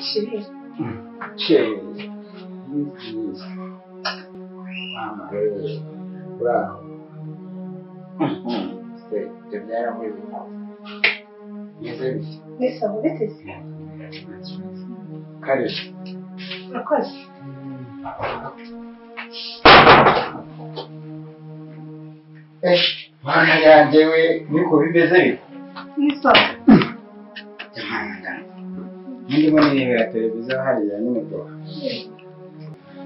Chérie. Chérie. Mama, bravo. Te byara muri bitatu. Yeze biki? Nisaba biteze. Kare. Urakoze. Mwana yanjye we niko bimeze bite? Nisaba. Jamani. Ndimo nirebera televiziyo hariya nyine bwo.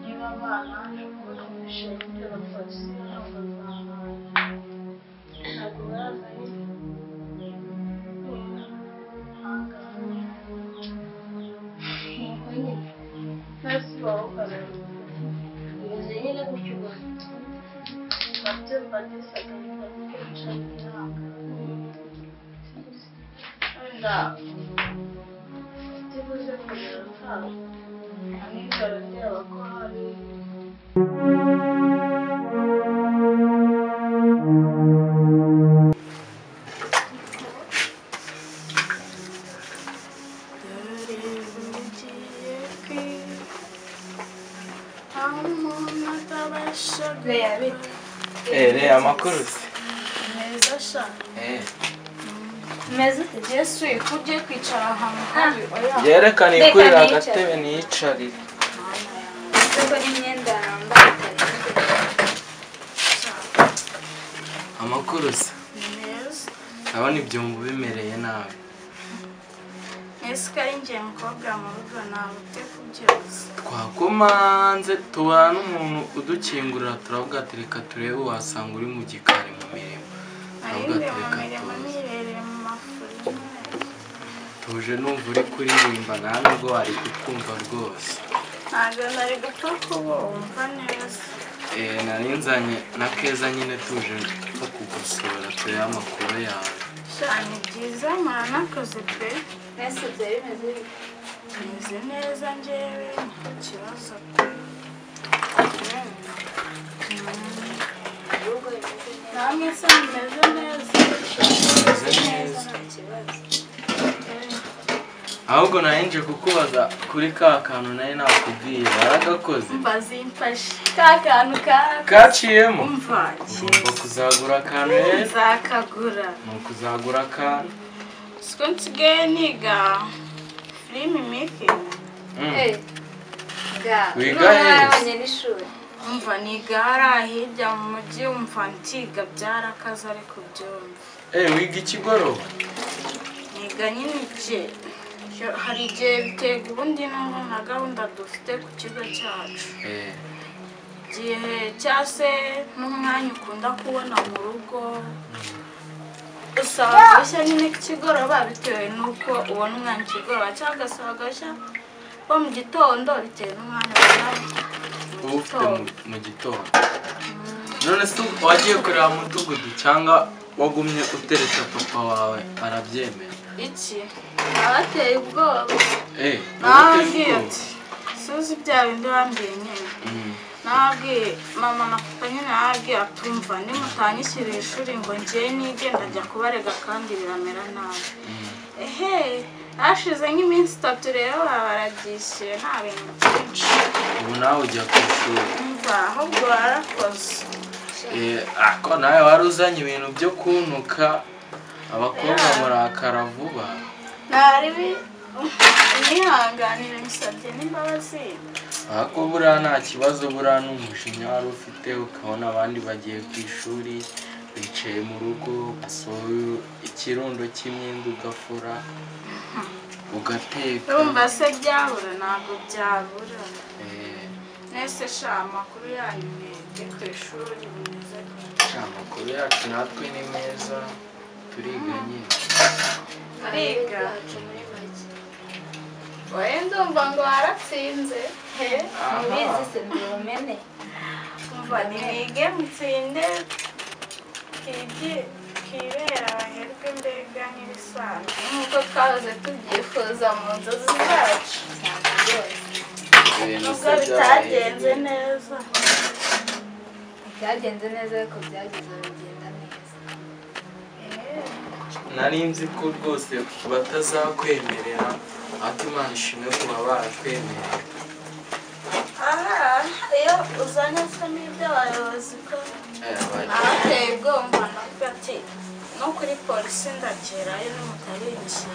Niba abana bakoresha ibyo bakoze ntabwo barabaye. Nasi bawukora. Bimeze nyine gutyo ubona. Babyo badesaka bakoresha inama. Wenda tubuze kugira ngo nijoro ryaba ko hari Lea amakuru se. neza sha. Meze Yesu kujye kwicara ahantu habi oya. Yerekana ikurira agatebe niyicarire. Soko n'imyenda yambaye. Amakuru se. Neza. Abona ibyumba bimereye nabi. Ese kari ngiye mukobwa mu rugo nawe ute kubyoza. Twakomanze tubana n'umuntu udukingurira turavuga ati reka turebe wasanga uri mu gikari mu mirimo. Ayinde mu mirimo nirereye mu mafuri. Tuje numva uri kuririmba nta nubwo wari kutwumva rwose. Ntabwo nari gupfa kubumva neza. Nari nzanye na Keza nyine tuje nko kugusura turebe amakuru yawe. Cyane byiza muranakoze pe. Nese byari bimeze Meze neza njyewe nta kibazo. Namwe se mumeze neza. Meze neza. Ahubwo nanje kukubaza kuri ka kantu nari nakubwiye baragakoze. Mbazimfashe ka kantu Kaciyemo. umva Ugomba kuzagura akantu rero. nzakagura. Ni ukuzagura akantu. Siko nsigaye niga filimi making. Wiga abanye n'ishuri. Umva niga hariya hirya mu mujyi umva ntiga byarakaze ariko byumva. Wiga ikigoroba? Niga nyine ibye. Hari igihe bitega ubundi na gahunda dufite ku kigo cyacu. Igihe cyase n'umwanya ukunda kubona mu rugo usaba agashya nyine k'ikigoroba bitewe n'uko ubona umwanya ikigoroba cyangwa ugasaba agashya ko mu gitondo bitewe n'umwanya ubona ufite mu gitondo. None se wagiye kureba mudugudu cyangwa wagumye uteretse papa wawe arabyemera? Iki abateye ubwoba. Nababwiye ati suzi bya bindi wambwiye nyine. Nababwiye mama na papa nyine nababwiye atumva nimutanyishyurira ishuri ngo ngiye nige ndajya kubarega kandi biramera nabi. Hashize nk'iminsi 3 rero barabyishyuye nta bintu byinshi. Ubu nawe ujya ku ishuri? Umva ahubwo warakoze. Ako nawe wari uzanye ibintu byo kuntuka abakobwa murakara vuba. Nari nihanganire musabye n'imbabazi. Ako buriya nta kibazo buriya n'umujinya wari ufite ukabona abandi bagiye ku ishuri bicaye mu rugo basohoye ikirundo cy'imyenda ugafura ugateka. Urumva se byabura ntabwo byabura. Nese sha amakuru yanyu mwebwe ku ishuri bimeze gute? Amakuru yacu natwe ni meza turiga nyine. Ariga wowe ndumva ngo waratsinze. Mubizi se mbumene. Umva nige mutsinde kibera abaherwe mbega nk'ibisanzwe nk'uko twahoze tubyifuza mu nzozi zacu. Nubwo bitagenze neza. Byagenze neza ariko byageze bigenda neza. Nari nzi ko rwose batazakwemerera ati Imana ishimwe kuba baratwemereye. iyo uzanye se n'ibyo abayobozi ko narateye ubwoba navuga ati no kuri polisi ndagerayo n'umutabinciye.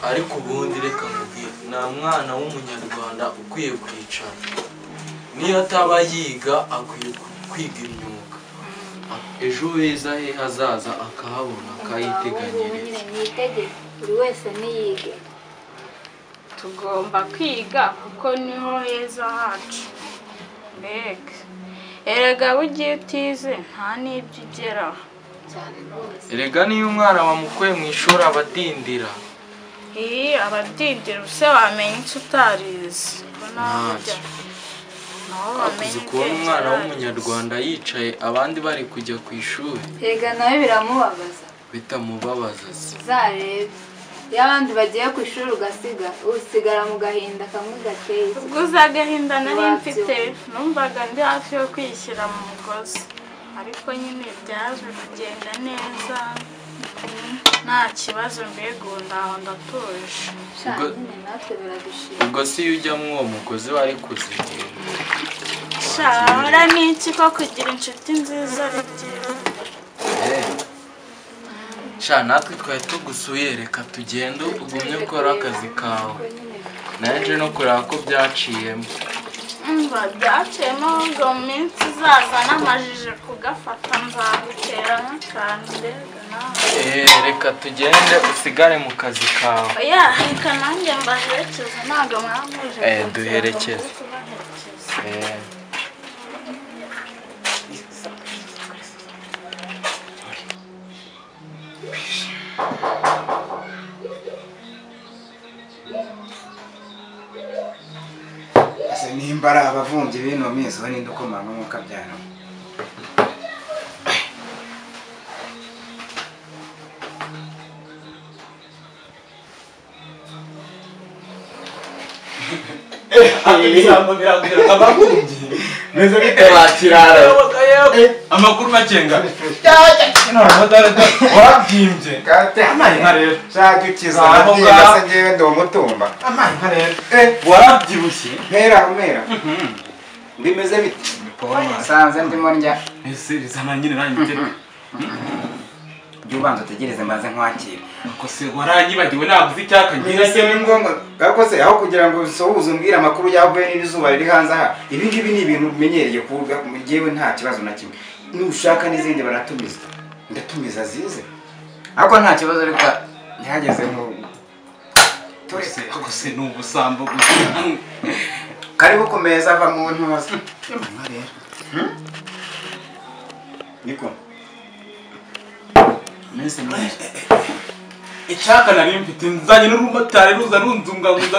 Ariko ubundi reka mubwire, nta mwana w'umunyarwanda ukwiye kwicara, niyo ataba yiga akwiye kwiga imyuga, ejo heza he hazaza akahabona akayiteganyiriza. Ni itegeko buri wese niyige. Tugomba kwiga kuko niho heza hacu. Mbega erega bugiye utize nta n'ibyo ugeraho. Erega niyo umwana bamukuye mu ishuri abadindira. Abadindira se wamenya icyo utarize. Uzi kubona umwana w'umunyarwanda yicaye abandi bari kujya ku ishuri. Erega nawe biramubabaza. Bitamubabaza se. Uzarebe iyo abandi bagiye ku ishuri ugasiga usigara mu gahinda kamwe gateye. Ubwo uzi agahinda nari mfite numvaga ndi hafi yo kwishyira mu mugozi, ariko nyine byaje kugenda neza nta kibazo, mbega ubu ndaho ndatuje. Nyine natwe biradushima. Ubwo si iyo ujya muri uwo mugozi wari kuzigira. Shahora ni iki ko kugira inshuti nziza ari byiza. Sha natwe twari tugusuye, reka tugende ugumye ukora akazi kawe, naje no kureba ko byaciyemo. Byaciyemo ngo mu minsi izaza n'amajije kugafata nzagutera nk'akantu mbega nawe. Reka tugende usigare mu kazi kawe. Reka nanjye mbaherekeze ntabwo mwamuje. Duherekeze. Nimba ari abavumvyi bino minsi we ninde ukomanga umwuka byano. Meze bite bakirara. Amakuru makenga. Wabyimbye. Amayi nkarero. Shaka ukiza nabyiza se ngewe ndo mutumba. Amayi nkarero. Warabyibushye. Mera. Ndimeze bite? Sanze ndimo ndya. Ese rizana nyine nanjye. Ubanza utegereze maze nkwakira. Ko se waranyibagiwe naguze icyaka ngira se ni ngombwa. Kako se aho kugira ngo usohuze umbwira amakuru yavuye n'izuba riri hanze aha. Ibi ngibi ni ibintu umenyereye kuvuga mugiyewe nta kibazo na kimwe. Nushaka n'izindi baratumiza. Ndatumiza zize. Ako nta kibazo ariko ntihageze mu Ko se n'ubusambo gusa. Karibu ku meza ava mu ntuza. Niko. Nese nese. Icyaka nari mfite nzanye n'urumotari ruza runzungaguza.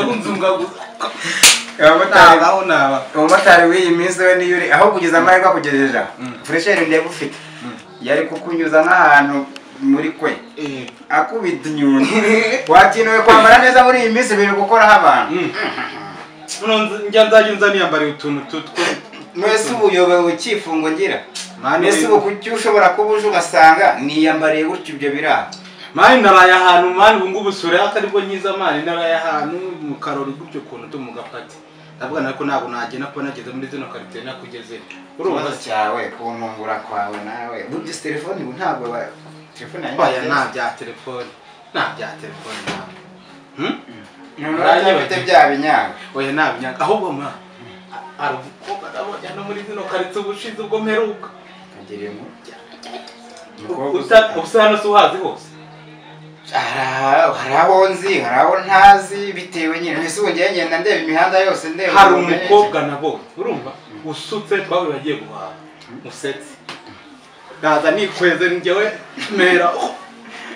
Umumotari w'iyi minsi we niyo uri aho kugeza amahirwe akugejeja. Fresher ndebe ufite. Yari kukunyuza n'ahantu muri kwe. Akubita inyundo. Wakinewe kwambara neza muri iyi minsi biri gukoraho abantu. Njya nzajya niyambariye utuntu tutwo. Mwese ubuyobewe ukifungo ngira. Mwese ubukuki ushobora kubuja ugasanga niyambariye gutyo ibyo biraha. Mani naraye ahantu mani ubu ngubu sura akaribwo nyiza mani naraye ahantu mu karori gutyo kuntu to mugafati. Ndavuga nako ntabwo nagena ko nageze muri zino karite nakugeze. Urumva cyawe kuntungura kwawe nawe. Burya telefone ubu ntabwo telefone yanjye. Nta bya telefone. Nuranye bite bya binyanga. Oya nta binyanga ahubwo ma aravuga ndabona no muri zino karite ubushize ubwo mperuka. Kageremo. Usana so hazi hose. Haraho nzi, haraho ntazi bitewe nyine. Ese ubonye ngenda ndeba imihanda yose ndeba. Hari umukobwa nabo urumva usutse twawe bagiye guhaha. Musetse. Ndaza nikweze njyewe mera.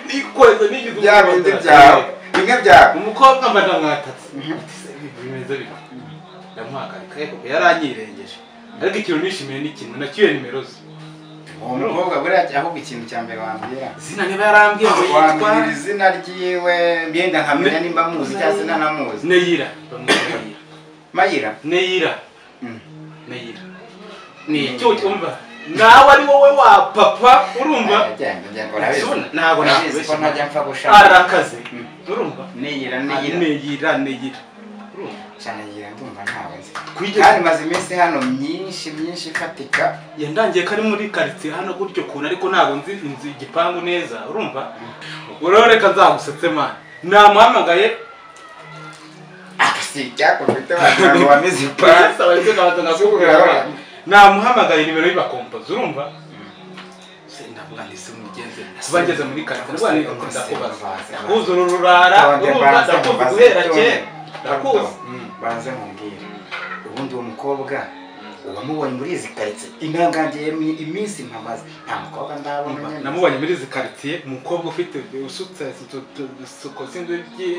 Nikweze nigize byabindi byawe. Bimwe byawe. Umukobwa mbanda mwatatse. Bimeze biko. Ndamwakarika yego yaranyirengeje. Ariko ikintu nishimiye n'ikintu nakiye nimero ze. Umukobwa buriya ahubwo ikintu cya mbere wambwira. Zina niba yarambwiye ngo yitwa izina ryiwe byenda nkamenya nimba muzi cyase nanamuzi. Neyira. Mayira. Neyira. Neyira. Ni cyo cyumva. nawe ari wowe wa papa urumva ntabwo nabizi ko ntajya mpfa gushaka arakaze urumva niyira cyane ndumva ntawe nzi kandi maze iminsi hano myinshi ifatika yandangiye kari muri quartier hano gutyo kuntu ariko ntabwo nzi inzu igipangu neza urumva uroreka nzagusetse man namuhamagaye si cyakufite abantu bameze pasa namuhamagaye nimero y'abakompozi urumva ndavuga ndi se mugenze bageze muri quartier ndakubaza nakuzura ururara urumva ndakuzi guhera kera ndakuzi banze mumbwire ubundi uwo mukobwa wamubonye muri izi quartier intangangiye iminsi mpamaze nta mukobwa ndabona namubonye muri izi quartier umukobwa ufite usutse suko sinzi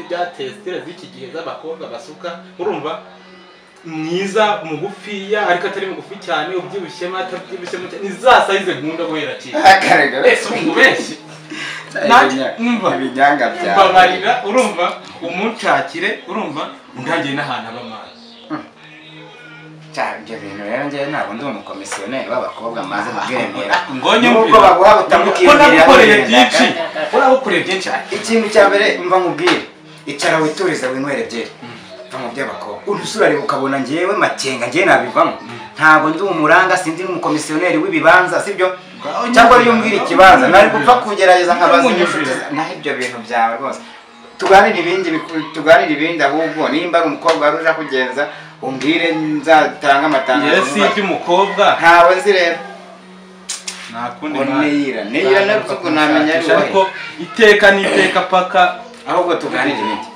bya testire z'iki gihe z'abakobwa basuka urumva mwiza mugufiya ariko atari mugufi cyane ubyibushye mata byibushe ni za size nkunda guhera kera ese umubeshye numva ibinyanga bya babarira urumva umucakire urumva ndangiye n'ahantu abamazi ibyo bintu rero njyewe ntabwo ndi umukomisiyoneri w'abakobwa maze mubwiremera ngonye nubwo baguha butamukoreye byinshi ikintu cya mbere mva nkubwire icara wituriza winywere byeri va mu by'abakobwa urusura rero ukabona njyewe makenga njyewe nabivamo ntabwo ndi umuranga sindi n'umukomisiyoneri w'ibibanza sibyo cyangwa iyo umbwira ikibanza nari gupfa kugerageza nkabaza inshuti naho ibyo bintu byawe rwose tuganire ibindi ahubwo nimba ari umukobwa wari uje kugenza umbwire nzatanga amatangazo si iby'umukobwa ntawe nzi rero nakundi neyira nabwo namenya ari wowe ariko iteka n'iteka paka ahubwo tuganire ibindi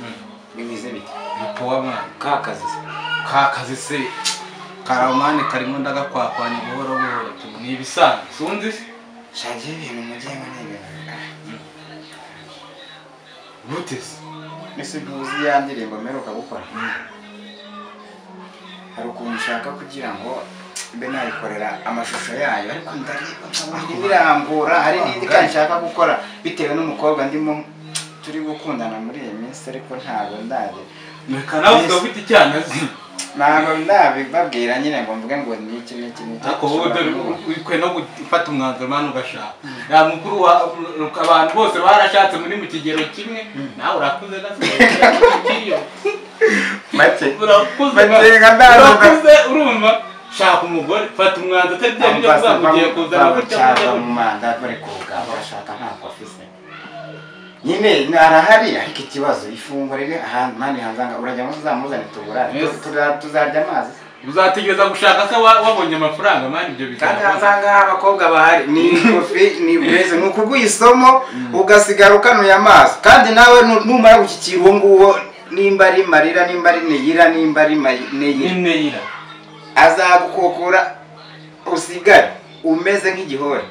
bimeze bite powa mwana kakazi se karamane karimo ndagakwakwanya buhoro buhoro ni ibisanzwe sunzi shaje ibintu mujyemo n'ibintu Butese nese ntuzi ya ndirimbo mperuka gukora hari ukuntu ushaka kugira ngo mbe nayikorera amashusho yayo ariko ndareba birambura hari n'indi kandi nshaka gukora bitewe n'umukobwa ndimo turi gukundana muri iyi minsi ariko ntabwo ndaje reka nawe ufite icyana ntabwo ndabibabwira nyine ngo mvuge ngo ni iki ariko wowe dore ukwiye no gufata umwanzuro mani ugashaka ya mukuru abantu bose barashatse muri mu kigero kimwe nawe urakuze gasigaye urakuze urumva shaka umugore fata umwanzuro utari byo uzamugiye kuzana gutya mu manda bari kuvuga barashaka ntako afise nyine arahari ariko ikibazo ifungwa riri ahantu mani hanzanga urajya ngo uzamuzane tugura tuzarya amazi uzategereza gushaka se wabonye amafaranga mani ibyo bitanga kandi hanzanga abakobwa bahari ni kofi ni bweze nuko uguyisomo ugasigara ukanuye amazi kandi nawe numara gukikira uwo nguwo nimba ari marira nimba ari neyira nimba ari neyira azagukokora usigare umeze nk'igihore